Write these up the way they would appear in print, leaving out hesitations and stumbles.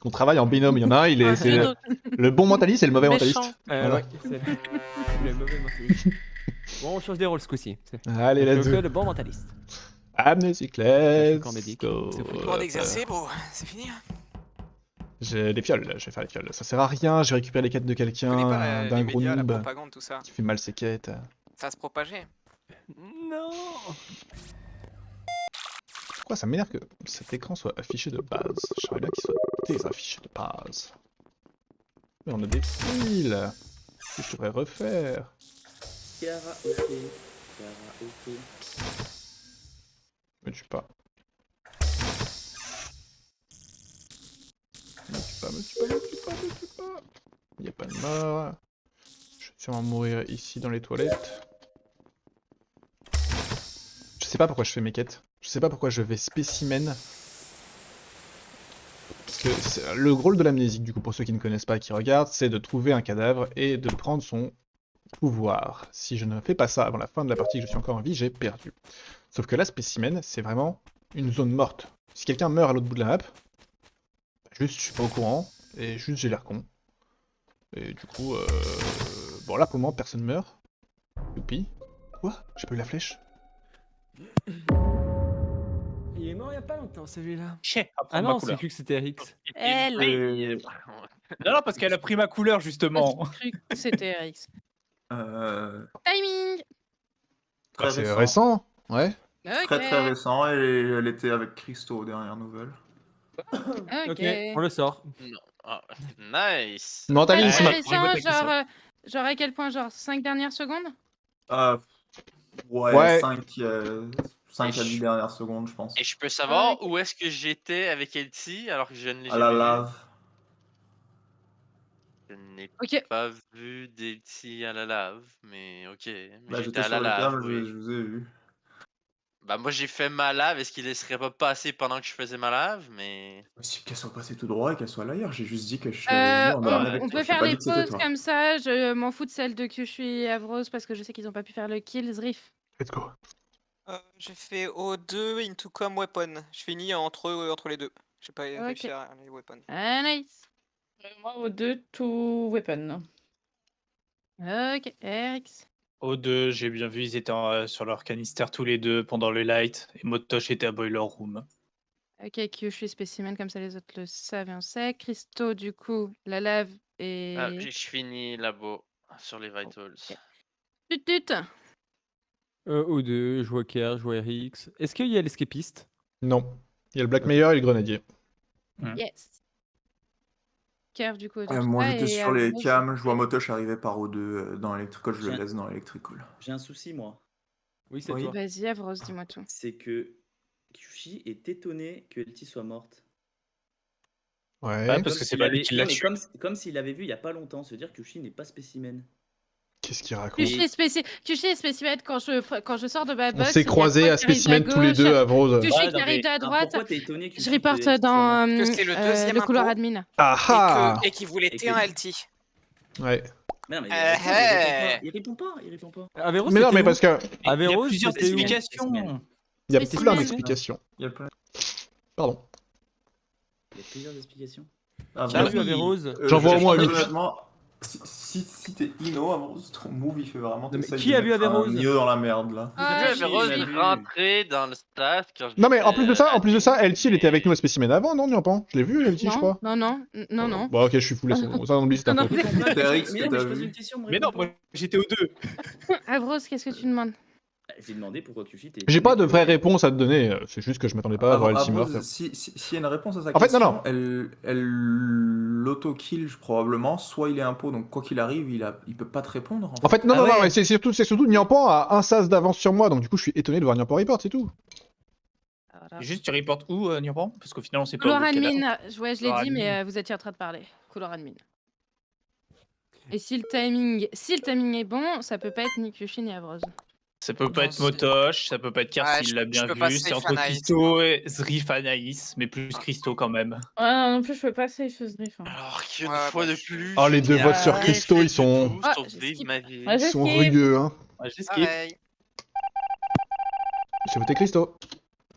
On travaille en binôme, il y en a un, c'est le bon mentaliste et le mauvais mentaliste. Voilà. Ouais, c'est le mauvais mentaliste. Bon, on change des rôles ce coup-ci. Allez, Je let's fais go. le bon mentaliste. Amnésique, Je suis let's corps médic. go. C'est fou. Le droit d'exercer, bro, c'est fini. J'ai des fioles, je vais faire les fioles. Ça sert à rien, je vais récupérer les quêtes de Je connais quelqu'un, pas d'un les gros médias, la noob propagande, tout ça. qui fait mal ses quêtes. Ça se propager. Non. Pourquoi ça m'énerve que cet écran soit affiché de base? J'aimerais bien qu'il soit désaffiché de base. Mais on a des fils que je devrais refaire. Karaoké. Karaoké. Me tue pas. Me tue pas, me tue pas, me tue pas, me tue pas. Il y a pas de mort. Je vais sûrement mourir ici dans les toilettes. Je sais pas pourquoi je fais mes quêtes. Je sais pas pourquoi je vais spécimen. Parce que le rôle de l'amnésique, du coup, pour ceux qui ne connaissent pas, qui regardent, c'est de trouver un cadavre et de prendre son pouvoir. Si je ne fais pas ça avant la fin de la partie que je suis encore en vie, j'ai perdu. Sauf que là, spécimen, c'est vraiment une zone morte. Si quelqu'un meurt à l'autre bout de la map, juste je suis pas au courant, et juste j'ai l'air con. Et du coup, bon là pour le moment personne meurt. Youpi. Quoi? J'ai pas eu la flèche? Il est mort il y a pas longtemps celui-là. Chier, à Ah prendre ma non, c'est couleur. cru que c'était RX. Elle. Non, non, parce qu'elle a pris ma couleur justement. J'ai cru que c'était RX. Timing. Très C'est récent. récent, ouais. Ok. Très récent, et elle était avec Christo aux dernières nouvelles. Ok, Ok. on le sort. Non. Ah, nice. Mentalisme. Intéressant, genre à quel point? Genre 5 dernières secondes? Ouais, Ouais. 5 à 10 dernières secondes, je pense. Et je peux savoir où est-ce que j'étais avec Elsie alors que je ne l'ai À la jamais vu. lave. Je n'ai Ok. pas vu d'Elsie à la lave, mais ok. Mais Bah, j'étais j'étais à la sur le lave, cam, oui. je vous ai vu. Bah moi j'ai fait ma lave, est-ce qu'il laisserait pas passer pendant que je faisais ma lave, mais... Possible qu'elle soit passée tout droit et qu'elle soit là hier, j'ai juste dit que je suis venu en dernier avec On toi, peut j'ai faire pas les dit que c'était pauses toi. comme ça, je m'en fous de celle de Kyushu et Avros parce que je sais qu'ils ont pas pu faire le kill, Zrif. Let's go. J'ai fait O2 into com weapon. Je finis entre les deux. J'ai pas réussi à les weapons. Ah, nice. Moi, au 2, tout weapon. Ok, RX. O2, j'ai bien vu, ils étaient sur leur canister tous les deux pendant le light, et Motosh était à Boiler Room. Ok, Kyushu spécimen, comme ça les autres le savent et on sait. Christo, du coup, la lave et... Ah, puis je finis là-bas, sur les vitals. Tut. O2, je vois Kerr, je vois RX. Est-ce qu'il y a l'escapiste? Non. Il y a le Blackmayer et le Grenadier. Yes. Kerr, du coup, Moi j'étais sur les Avros. cams, je vois Motosh arriver par O2 dans l'électrical, je le laisse dans l'électrical. J'ai un souci, moi. Oui, c'est Oui. toi. Vas-y, Avros, dis-moi tout. C'est que Kyushi est étonné que Elti soit morte. Ouais. Ouais, parce que c'est pas lui qui l'a Non, mais tué. comme s'il l'avait vu il y a pas longtemps, se dire que Kyushi n'est pas spécimen. Qu'est-ce qu'il raconte? Kyushu est spécimen quand je sors de ma On box. s'est il y a croisés Froid à qui arrive spécimen de tous les gauche, deux à Vrose. Kyushu Ouais, qui non, arrive mais de la alors droite. pourquoi t'es étonné que Je Kyushi reporte soit dans mort Que c'était le deuxième le couloir impôt. admin. Ah Et qui voulait Et T1 que- LT. Ouais. Mais non, mais il répond pas, il répond pas. Averros, Mais non, mais c'était parce que Il y a Averros, plusieurs c'était où? explications. il y a Spécimen. plein d'explications. Il y a plein. Pardon. Il y a plusieurs explications. Ah, J'ai bon, vu Averros. J'en vois au moins très 8. honnêtement, si t'es Ino, Averros, ton move il fait vraiment mais t'essayes qui de a vu mettre un Averros milieu dans la merde là. J'ai vu Averroes il m'a vu. rentrer dans le staff quand je Non mais en l'étais plus de ça, admin, Elti il était avec nous à spécimen avant, non Nyampan? Je l'ai vu Elti, je crois. Non. Bon ok, je suis fou, laisse. Ça on oublie, c'est un Non, peu. C'est Rix Mais que non, mais t'as je pose vu. une question, me Mais non, réponds moi pas. j'étais O2. Avros, qu'est-ce que tu demandes? J'ai demandé pourquoi Kyushi t'es J'ai étonné pas de que- vraie réponse à te donner, c'est juste que je m'attendais pas à voir Elti mort. Avrose, s'il y a une réponse à sa En fait, question, non. elle l'auto-kill probablement, soit il est impo, donc quoi qu'il arrive, il peut pas te répondre. En fait, non, Ah non, non, ouais. mais c'est surtout Nyampan a un sas d'avance sur moi, donc du coup je suis étonné de voir Nyampan report, c'est tout. Juste, tu reportes où, Nurban? Parce qu'au final, on sait pas Couloir où est le cadavre. admin. Ouais, je l'ai Couloir dit, mais admin. vous étiez en train de parler. Couloir admin. Et si le timing est bon, ça peut pas être ni Kyushu ni Avros. Ça peut pas Non, être c'est- Motosh, ça peut pas être Kers Ouais, s'il je- l'a je bien peux pas vu. C'est safe entre Anaïs, Christo et Zrif Anaïs, mais plus Christo quand même. Ouais, non plus, je peux pas safe Zrif. Alors qu'une Ouais, fois bah, de je- plus... Oh, les je deux n'ai votes sur rien Christo, fait ils du sont- tout, Ah, sauf je vivre skip. ma vie. Ouais, Ils sont skip. rugueux, hein. Ouais, j'ai skip. Pareil. J'ai voté Christo.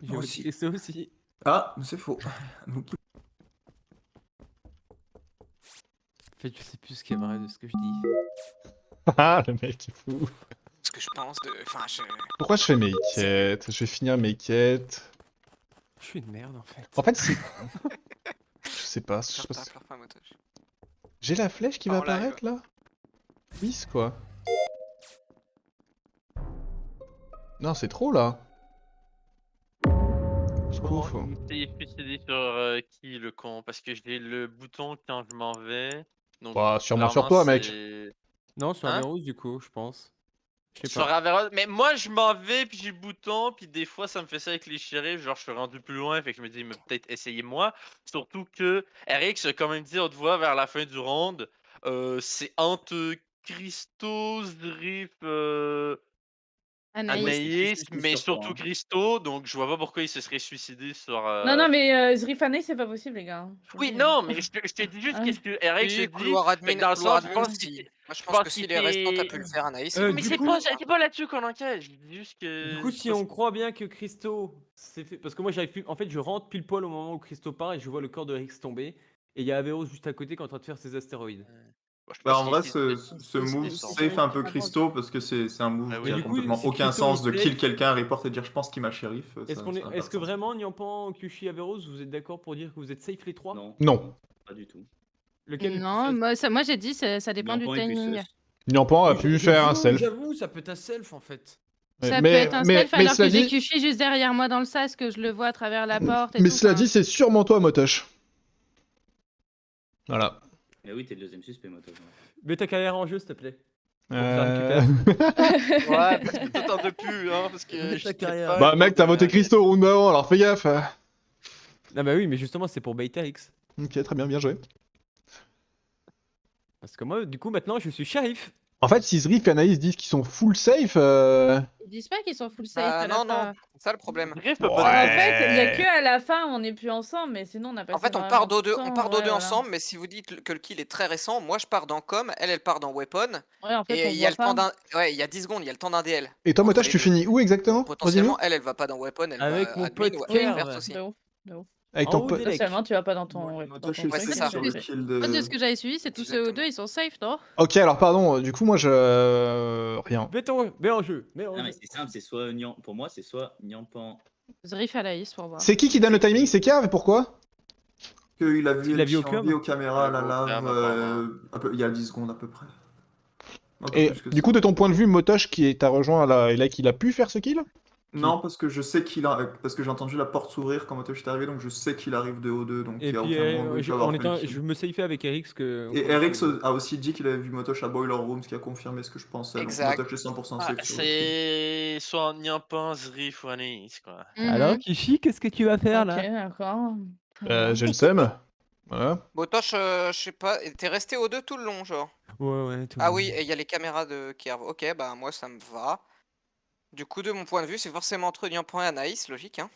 J'ai Moi voté aussi. Christo aussi. Ah, c'est faux. Donc, En fait, je sais plus ce qui est vrai de ce que je dis. Ah, le mec est fou. Ce que je pense de. Enfin, je. Pourquoi je fais mes quêtes? Je vais finir mes quêtes. Je suis une merde en fait. En fait, c'est. Je sais pas. Pleure pas, motoche. J'ai la flèche qui Pas va en live. apparaître là? Oui, c'est quoi? Non, c'est trop là. Je trouve. Bon, il s'est suicidé sur qui le con? Parce que j'ai le bouton quand je m'en vais. Donc, Bah, sûrement sur clairement, toi, mec. c'est- Non, sur Hein Averroes du coup, je pense. Je sais Sur pas. Averroes. Mais moi, je m'en vais, puis j'ai le bouton, puis des fois, ça me fait ça avec les shérifs. Genre, je suis rendu plus loin, fait que je me dis, mais peut-être essayer moi. Surtout que RX a quand même dit haute voix vers la fin du round. C'est entre Christo, Zrif, Anaïs. Anaïs, je suis mais sur toi, surtout hein. Christo. Donc, je vois pas pourquoi il se serait suicidé sur. Non, mais Zrifané, c'est pas possible, les gars. Je vous Oui, le dis. non, mais je te dis juste Ah. qu'est-ce que RX Oui, dit. couloir admin, fait que dans le couloir sens, je pense admin, qu'il si. était- Moi, je pense pense que qu'il s'il est restant, t'as était- pu le faire, Anaïs. Euh, Mais du c'est coup- pas là-dessus qu'on enquête. Je dis juste que. Du coup, si on croit bien que Christo s'est fait. Parce que moi, j'arrive plus. En fait, je rentre pile poil au moment où Christo part et je vois le corps de Rix tomber. Et il y a Averroes juste à côté qui est en train de faire ses astéroïdes. Bon, je Bah, pense en qu'il vrai, était- ce move c'est safe un peu pas Christo parce que c'est un move Ah qui oui. a Mais du coup, complètement si aucun Christo sens est de kill safe- quelqu'un, report et dire je pense qu'il m'a shérif. Est-ce que vraiment, Nyampan, Kyushi, Averroes, vous êtes d'accord pour dire que vous êtes safe les trois? Non, Non. pas du tout. Lequel est le plus Non, safe moi j'ai dit ça dépend du Nyampan est plus timing. sus. Nyampan a Oui, pu faire un j'avoue, self. J'avoue, ça peut être un self en fait. Ça mais, peut être un mais, self mais alors cela que j'ai dit, Kyushi juste derrière moi dans le sas, que je le vois à travers la porte et mais tout. cela enfin. dit, c'est sûrement toi, Motosh. Voilà. Eh oui, t'es le deuxième suspect, moi, toi. Mets ta carrière en jeu, s'il te plaît. Euh... Ouais, parce que toi t'en veux plus, hein, parce que Mets je ta t'ai carrière. pas Bah, mec, t'as voté répondu. Christo round d'avant, alors fais gaffe. Ah bah oui, mais justement, c'est pour bait Rix. Ok, très bien, bien joué. Parce que moi, du coup, maintenant, je suis shérif. En fait, si Zrif et Anaïs disent qu'ils sont full safe, Ils disent pas qu'ils sont full safe Ah, à la non, fin. non, c'est ça le problème. Bref, Ouais. pas En fait, il y a que à la fin, on n'est plus ensemble, mais sinon, on a passé En fait, on vraiment part tout le d'O2 temps, ouais, voilà. ensemble, mais si vous dites que le kill est très récent, moi je pars dans Com, elle part dans Weapon, Ouais, en fait, et on il y a voit le temps pas. d'un. Ouais, il y a 10 secondes, il y a le temps d'un DL. Et toi, entre Motosh, les tu deux. finis où exactement? Donc, Redis-nous. potentiellement, elle va pas dans Weapon, elle Avec va mon admin pote ou Oui, Kerr. expert aussi. de ouf, de ouf. Avec En ton haut pote. des legs. Seulement, tu vas pas dans ton. Moi, dans toi, je ton suis Ouais, c'est truc, ça. sur mais le c'est- kill Moi, de de. ce que j'avais suivi, c'est tous ceux Exactement. deux, ils sont safe, non? Ok, alors pardon, du coup, moi je. Rien. Mets en jeu. Mets en Non, jeu. mais c'est simple, c'est soit pour moi, c'est soit Nyampan. Zrif Anaïs pour voir. C'est qui donne le timing? C'est Kerv et pourquoi? Qu'il a vu Il l'a vu au Elchi en com. vie aux caméras, la Au lave, cam, apparemment. il y a 10 secondes à peu près. Un peu Et plus que du ça. coup, de ton point de vue, Motosh qui t'a rejoint là, et là, qu'il a pu faire ce kill? Non, parce que je sais parce que j'ai entendu la porte s'ouvrir quand Motosh est arrivé, donc je sais qu'il arrive de O2, donc il Et y a puis, aucun moment où il peut avoir fait le kill. je me safeais avec Rx que. Et RX a aussi dit qu'il avait vu Motosh à Boiler Room, ce qui a confirmé ce que je pensais. Exact. Donc Motosh est 100% Ah, safe sur le kill. c'est soit Nyampan, Zrif ou Anaïs, quoi. Mhm. Alors, Kishi, qu'est-ce que tu vas faire Ok, là? d'accord. J'ai le seum. Voilà. Botoche, je sais pas, t'es resté au 2 tout le long, genre. Ouais, tout Ah le oui, monde. et il y a les caméras de Kerv. Ok, bah moi ça me va. Du coup, de mon point de vue, c'est forcément entre Nyampan et Anaïs, logique, hein.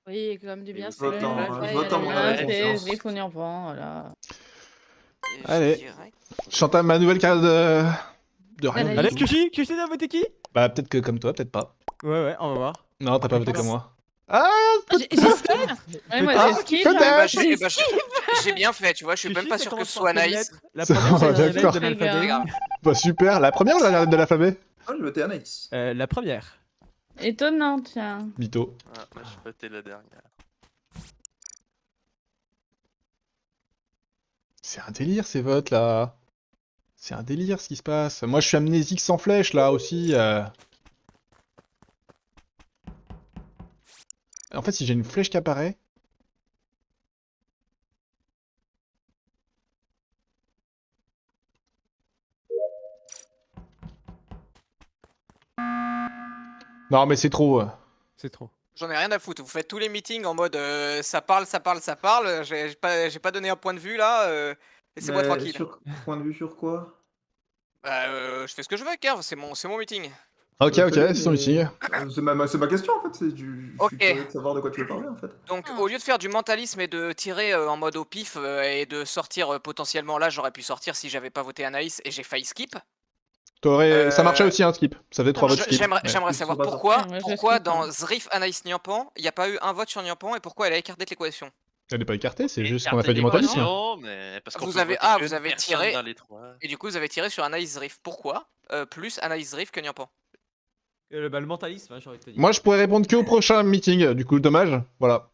Oui, comme du bien. Et c'est vote vrai, en- ouais, vote en ouais, mon ouais. avis. C'est confiance. Zrif ou Nyampan, voilà. Et je Allez. dirais- J'entame ma nouvelle carte de rien. Anaïs. du Allez, tout. Kishi, t'as voté qui? Bah, peut-être que comme toi, peut-être pas. Ouais, on va voir. Non, t'as pas voté pense. comme moi. Ah, J'ai skill. Ouais, moi, Ah, j'ai skill. peut-être. Bah, Ah, j'ai bien fait, tu vois, je suis même Kishi, pas ça sûr que commence ce par soit quelle Anaïs. lettre? La Ça première, va, c'est la lettre d'accord. de l'alphabet. C'est grave. bah super. La première ou la de l'alphabet? Ah, je votais Anaïs. La première. Étonnant, tiens. Mytho. Ah, moi, je voté la dernière. C'est un délire ces votes là. C'est un délire ce qui se passe. Moi je suis amnésique sans flèche là aussi. En fait si j'ai une flèche qui apparaît. Non mais c'est trop. C'est trop. J'en ai rien à foutre. Vous faites tous les meetings en mode ça parle. J'ai pas donné un point de vue là. Laissez-moi Mais tranquille. Point de vue sur quoi? Bah, je fais ce que je veux, Kerv. C'est mon meeting. Ok ok, Fais-le, c'est son mais- meeting. C'est ma question en fait, je suis Ok. curieux de savoir de quoi tu veux parler en fait. Donc, Ah. au lieu de faire du mentalisme et de tirer en mode au pif et de sortir potentiellement là, j'aurais pu sortir si j'avais pas voté Anaïs et j'ai failli skip. Ça marchait aussi un skip. Ça faisait 3 votes skip. J'aimerais Ouais. j'aimerais Ils savoir sont pas pourquoi, sortis. Ouais, je pourquoi skip, dans hein. Zrif Anaïs Nyampan, il n'y a pas eu un vote sur Nyampan et pourquoi elle a écarté de l'équation. Elle n'est pas écartée, c'est Et juste carte qu'on a fait du d'équation, mentalisme. mais parce qu'on Vous peut avez- voter ah, une vous avez personne tiré. dans les 3. Et du coup, vous avez tiré sur Anaïs Rift. Pourquoi plus Anaïs Rift que Nyampan? Le mentalisme, hein, j'ai envie de te dire. Moi, je pourrais répondre que au prochain meeting, du coup, dommage. Voilà.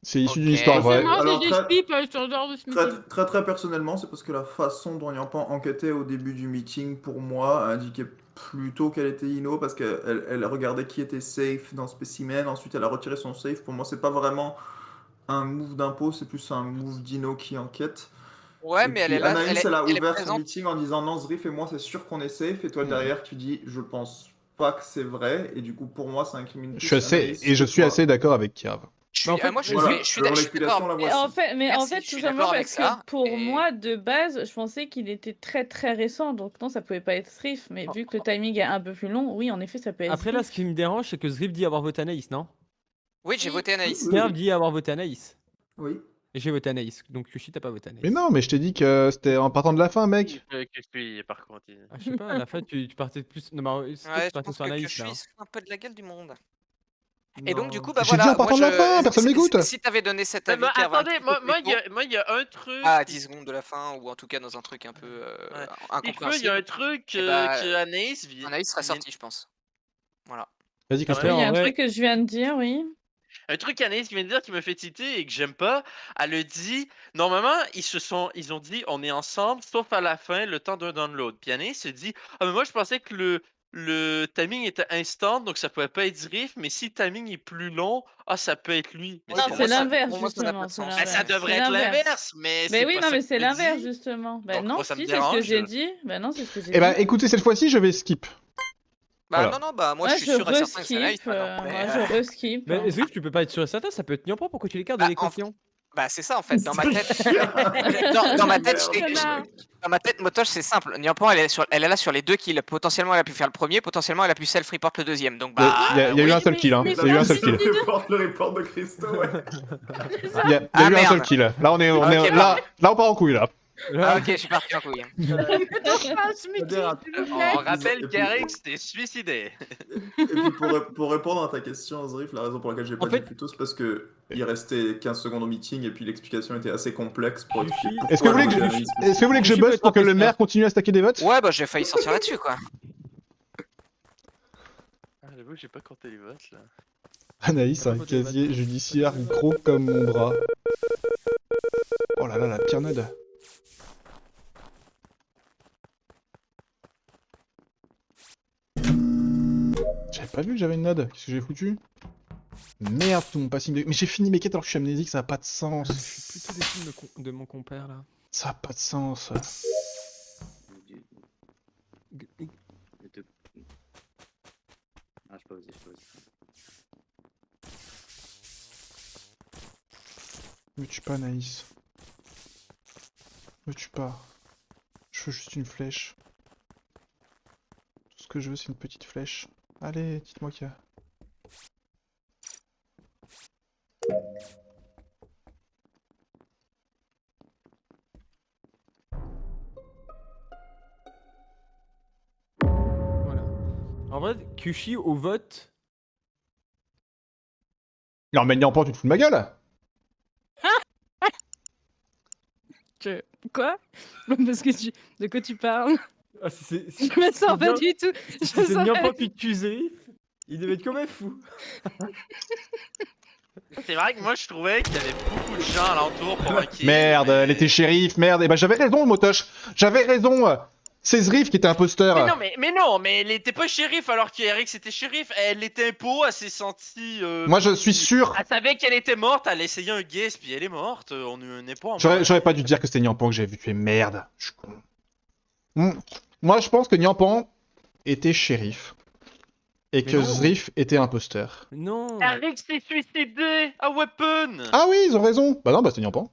C'est issu d'une Ok. histoire vraie. Moi, Alors, j'ai des très- slips sur le genre de ce meeting. Très personnellement, c'est parce que la façon dont Yampan enquêtait au début du meeting, pour moi, indiquait plutôt qu'elle était Ino, parce qu'elle regardait qui était safe dans Specimen, ensuite elle a retiré son safe. Pour moi, c'est pas vraiment un move d'impôt, c'est plus un move d'Ino qui enquête. Ouais, Et mais elle puis est là. Anaïs, elle a elle est ouvert son présente. meeting en disant non, Zrif et moi, c'est sûr qu'on est safe, et toi Mhm. derrière, tu dis je pense pas que c'est vrai, et du coup, pour moi, ça incrimine Je plus suis assez, Anaïs et je que suis toi. assez d'accord avec Kiav. Mais en fait, Moi, je Voilà, suis leur d'accord. manipulation, la Mais voici. en fait, Merci, je tout suis simplement d'accord avec parce ça, que pour et- moi, de base, je pensais qu'il était très récent, donc non, ça pouvait pas être Sriff, mais vu que le timing est un peu plus long, oui, en effet, ça peut être Après là, ce Sriff. qui me dérange, c'est que Zrip dit avoir voté Anaïs, non? Oui, j'ai Oui. voté Anaïs. Oui, Pierre oui. dit avoir voté Anaïs. Oui. Et j'ai voté Anaïs. Donc Yoshi, t'as pas voté Anaïs. Mais non, mais je t'ai dit que c'était en partant de la fin, mec. Que je suis, par contre. Ah, je sais pas, à la fin, tu partais plus. Non, mais c'est toi Ouais, qui je partais pense sur que Anaïs là. Kyushi se fout un peu de la gueule du monde. Et donc, du Non. coup, bah J'ai dit voilà. en partant de la fin, personne m'écoute. Si t'avais donné cet Mais avis, Kev, un attendez, petit peu moi, plus tôt, il y a un truc. à 10 secondes de la fin, ou en tout cas dans un truc un peu Si je peux, il y incompréhensible, a un truc Eh bah, que Anaïs vient. Anaïs serait sortie, je pense. Voilà. Vas-y, Quand Christophe. Oui, il y a en un vrai- truc que je viens de dire, oui. Un truc qu'Anaïs vient de dire qui me fait tilter et que j'aime pas, elle a dit, normalement, ils ont dit, on est ensemble, sauf à la fin, le temps d'un download. Puis Anaïs se dit, ah, mais moi, je pensais que le timing était instant, donc ça pouvait pas être Zrif, mais si le timing est plus long, ah, ça peut être lui. Mais Non, pour Non, moi, c'est ça- l'inverse, pour moi, ça n'a pas justement. de C'est sens. Ben, ça l'inverse. devrait C'est être l'inverse. l'inverse, mais Mais c'est oui, pas non, ça mais que c'est je l'inverse, dis. justement. Ben Donc, non, moi, ça me si, c'est ce que j'ai dérange. dit. Ben non, c'est ce que j'ai Eh ben, dit. écoutez, cette fois-ci, je vais skip. Bah Voilà. non, bah moi Moi, je suis sûr et certain que c'est Anaïs re-skip. maintenant. Mais, Moi, je re-skip. Mais Zrip, tu peux pas être sûr et certain, ça peut être Nyampan, pourquoi tu l'écartes de Bah, l'équation? bah c'est ça en fait, dans ma tête. Dans dans ma tête, Connard. dans ma tête, Motosh c'est simple. Nyampan elle est là sur les deux kills. Potentiellement elle a pu faire le premier, potentiellement elle a pu self-report le deuxième. Donc Il y a, bah. il y a eu oui. un seul kill, hein. mais Il y a eu un seul kill. Le report de Christo, ouais. Il y a Ah, eu un seul merde. kill. Là, on est, Ok, là, on part en couille, là. Ah ok, je suis parti en couille. On rappelle qu'Eric s'était suicidé. Et puis pour répondre à ta question, Zrif, la raison pour laquelle j'ai pas En fait- dit plus tôt, c'est parce que il restait 15 secondes au meeting et puis l'explication était assez complexe pour expliquer. Est-ce que vous voulez que pourquoi je, le mécanisme est-ce que vous voulez que je Je peux buzz être pour que le imposteur. maire continue à stacker des votes? Ouais bah j'ai failli sortir là-dessus quoi. Ah, j'avoue, j'ai pas compté les votes là. Anaïs, un casier judiciaire gros comme mon bras. Oh là là, la pire node. J'avais pas vu que j'avais une node. Qu'est-ce que j'ai foutu? Merde, tout mon passing de... Mais j'ai fini mes quêtes alors que je suis amnésique, ça a pas de sens. Je suis plutôt déçu de mon compère là. Ça a pas de sens. Ah, je peux oser, je peux oser. Me tue pas, Anaïs. Me tue pas. Je veux juste une flèche. Tout ce que je veux, c'est une petite flèche. Allez, dites-moi qu'il y a... Voilà. En vrai, Kyushi au vote. Non, mais Nyampan, tu te fous de ma gueule? Quoi? Parce que tu... De quoi tu parles? Ah, Je me sens pas du tout. Je Si me c'est sens Nyampan pas... qui te tuait, il devait être quand même fou. C'est vrai que moi je trouvais qu'il y avait beaucoup de gens alentour pour un kill. Merde, mais- elle était shérif, merde. Et bah j'avais raison, Motosh. J'avais raison. C'est Zrif qui était imposteur. Mais non, mais elle était pas shérif alors qu'Eric c'était shérif. Elle était impo, elle s'est sentie. Moi, je suis sûr. Elle savait qu'elle était morte, elle a essayé un guess, puis elle est morte. On n'est pas en mode- J'aurais pas dû dire que c'était Nyampan que j'avais vu tuer. Merde. Je suis con. Moi, je pense que Nyampan était shérif. Et Mais que non. Zrif était imposteur. Non. Eric s'est suicidé à Weapon. Ah oui, ils ont raison. Bah non, bah c'était Nyampan.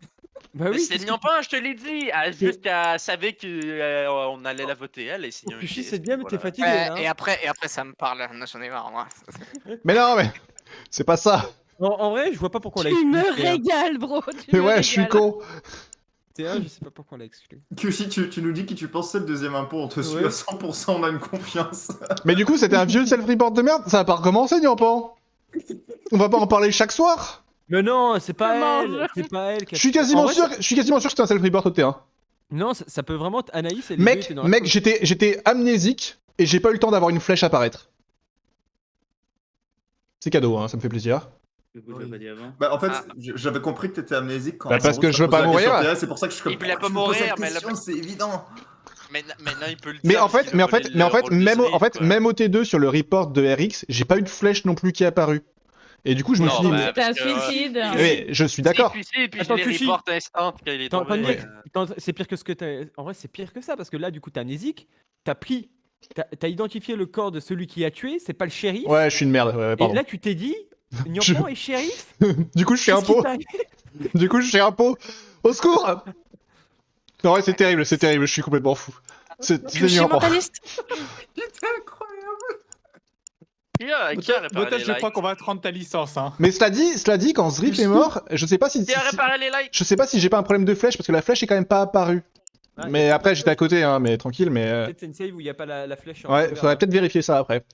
Bah Mais oui. c'est Nyampan, je te l'ai dit. Juste qu'elle savait qu'on allait la voter, elle a essayé un Kyushi, guess. c'est bien, mais puis t'es voilà. fatigué là. Et après ça me parle, non, j'en ai marre moi. Mais non, mais c'est pas ça. En vrai, je vois pas pourquoi on l'a Tu exclu. me Théa. régales, bro. Tu Mais me ouais, je suis régales. con. Théa, je sais pas pourquoi on l'a exclu. QC, tu nous dis qui tu penses c'est le deuxième impôt, on te suit Ouais. à 100%, on a une confiance. Mais du coup, c'était un vieux self-report de merde. Ça va pas recommencer, Nyampan. On va pas en parler chaque soir. Mais non, c'est pas Comment elle. C'est pas elle. Je suis quasiment sûr que c'était un self-report au T1. Non, ça peut vraiment être Anaïs et les deux étaient dans la Mec, pause. j'étais amnésique et j'ai pas eu le temps d'avoir une flèche apparaître. C'est cadeau, hein, ça me fait plaisir. Pourquoi tu l'as pas dit avant? Bah en fait, Ah. j'avais compris que t'étais amnésique quand Bah, parce que Rose je t'a veux pas posé la question mourir. TS, c'est pour ça que je suis comme. Il voulait pourquoi pas tu me poses mourir, cette mais question, c'est évident. Maintenant, il peut le dire. Mais en parce fait, qu'il a volé le rôle de même Zriff, quoi. au T2 sur le report de RX, j'ai pas eu de flèche non plus qui est apparue. Et du coup, je me Non, suis dit, bah, mais... C'était un parce que, suicide. mais je suis d'accord. C'est suicide, puis Attends, je les Tucci. reporte instant quand il est Attends, tombé. c'est pire que ce que t'as. En vrai, c'est pire que ça parce que là, du coup, t'es amnésique. T'as identifié le corps de celui qui a tué. C'est pas le shérif. Ouais, je suis une merde, ouais, Et pardon. là, tu t'es dit, Niampan est shérif. Du coup, je suis un Qu'est-ce qui pot. t'arrive Du coup, je suis un pot. Au secours. Non, ouais, c'est terrible, je suis complètement fou. C'est Je suis Niampan. mentaliste. J'étais incroyable. Qui a réparé Motoche, les je crois lights? qu'on va te rendre ta licence. Hein. Mais cela dit, quand Zriff est mort, je sais pas si Qui a réparé les lights? je sais pas si j'ai pas un problème de flèche parce que la flèche est quand même pas apparue. Ah, Mais après, j'étais à côté, hein, mais tranquille, mais. Peut-être c'est une save où il n'y a pas la flèche. en Ouais, vert, faudrait hein. peut-être vérifier ça après.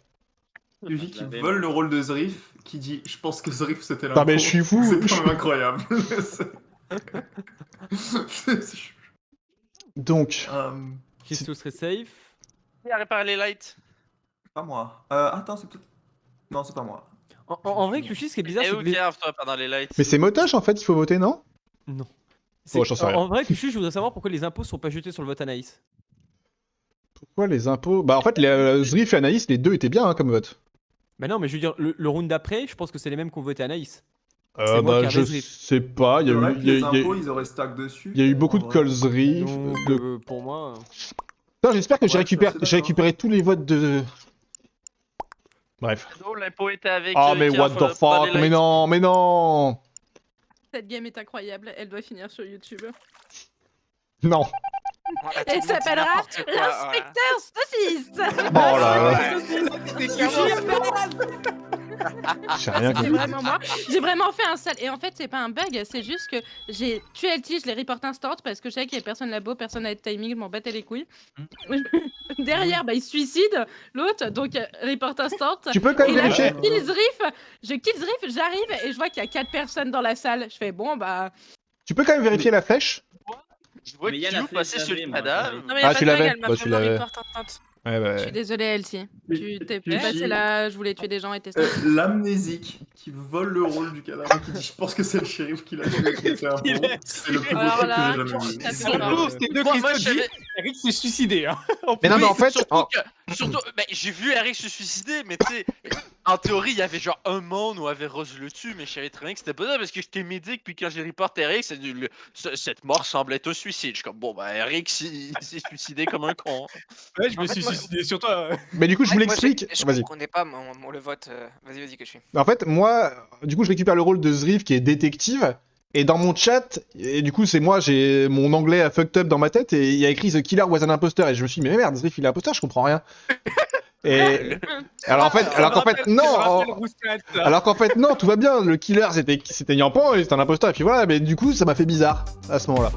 Yuji qui l'avais. vole le rôle de Zriff, qui dit je pense que Zriff c'était Non, l'info. mais je suis fou. C'est quand même incroyable. C'est- Donc, Christo serait safe. Qui a réparé les lights? Pas moi. Attends, c'est peut-être. Non, c'est pas moi. En vrai, Kluchi, ce qui est bizarre, Et c'est où que. les- Pierre, toi, pendant les lights? mais c'est motoche en fait, il faut voter, non? c'est- Oh, j'en sais rien. En vrai, Kluchi, je voudrais savoir pourquoi les impôts sont pas jetés sur le vote Anaïs. Pourquoi les impôts? Bah, en fait, Zriff et Anaïs, les deux étaient bien hein, comme vote. Bah non, mais je veux dire, le round d'après, je pense que c'est les mêmes qui ont voté Anaïs. C'est moi Bah, qui ai je Zriff. sais pas, il y C'est a vrai eu. que il y a- les il y a- impôts, ils auraient stack dessus. il y a eu beaucoup de En vrai. calls Zriff. Donc, de- pour moi. Putain, j'espère que Ouais, je suis assez j'ai d'accord. récupéré tous les votes de. Bref. Non, l'impôt était avec. Oh, mais Pierre what the pendant fuck, les mais lights. non, mais non! Cette game est incroyable, elle doit finir sur YouTube. Non. Voilà, tout Elle le monde dit s'appellera n'importe quoi, l'inspecteur saucisse. Oh là là. Ouais. J'ai rien C'est compris. vraiment moi. J'ai vraiment fait un sale. Et en fait, c'est pas un bug, c'est juste que j'ai tué LT, je l'ai report instant parce que je savais qu'il y avait personne là-bas, personne n'avait de timing, je m'en battais les couilles. Derrière, bah, il se suicide, l'autre, donc report instant. Tu peux quand Et même là, vérifier. je kill Zriff, j'arrive et je vois qu'il y a 4 personnes dans la salle. Je fais bon, bah. Tu peux quand même vérifier la flèche? Je vois Mais il y a Q la flèche passer sur d'Avé, le moi, cadavre. j'arrive. Non, mais Ah, y a tu pas de bug, l'avais? elle m'a Bah, tu vraiment l'avais. report instant. Ouais, bah. Je suis désolée, LT. Tu t'es Tu- passé là, je voulais tuer des gens et t'es ça. L'amnésique qui vole le rôle du cadavre qui dit je pense que c'est le shérif qui l'a tué qui a fait un Il faux. a C'est le plus beau Alors truc là, que j'ai jamais vu. ça fait Surtout, peur. c'était deux Moi, Christo je savais- Eric s'est suicidé. Hein. Mais non, mais Oui, en fait. surtout, bah, j'ai vu Eric se suicider, mais tu sais, en théorie, il y avait genre un monde où avait Rose le tue, mais je savais très bien que c'était pas ça parce que j'étais médic, puis quand j'ai reporté Eric, cette mort semble être un suicide. Je suis comme, bon, bah, Eric il s'est suicidé comme un con. Ouais, je En me fait, suis moi- suicidé sur toi. Mais du coup, je vous Moi, l'explique. Je Vas-y. comprenais pas le vote. Vas-y, que je suis. En fait, moi, du coup, je récupère le rôle de Zriff qui est détective. Et dans mon chat, et du coup, c'est moi, j'ai mon anglais a fucked up dans ma tête et il y a écrit The Killer was an impostor. Et je me suis dit, mais merde, Zriff il est imposteur, je comprends rien. Et alors qu'en fait, non. Alors qu'en fait, non, tout va bien. Le killer, c'était Niampan et c'était un imposteur. Et puis voilà, mais du coup, ça m'a fait bizarre à ce moment-là.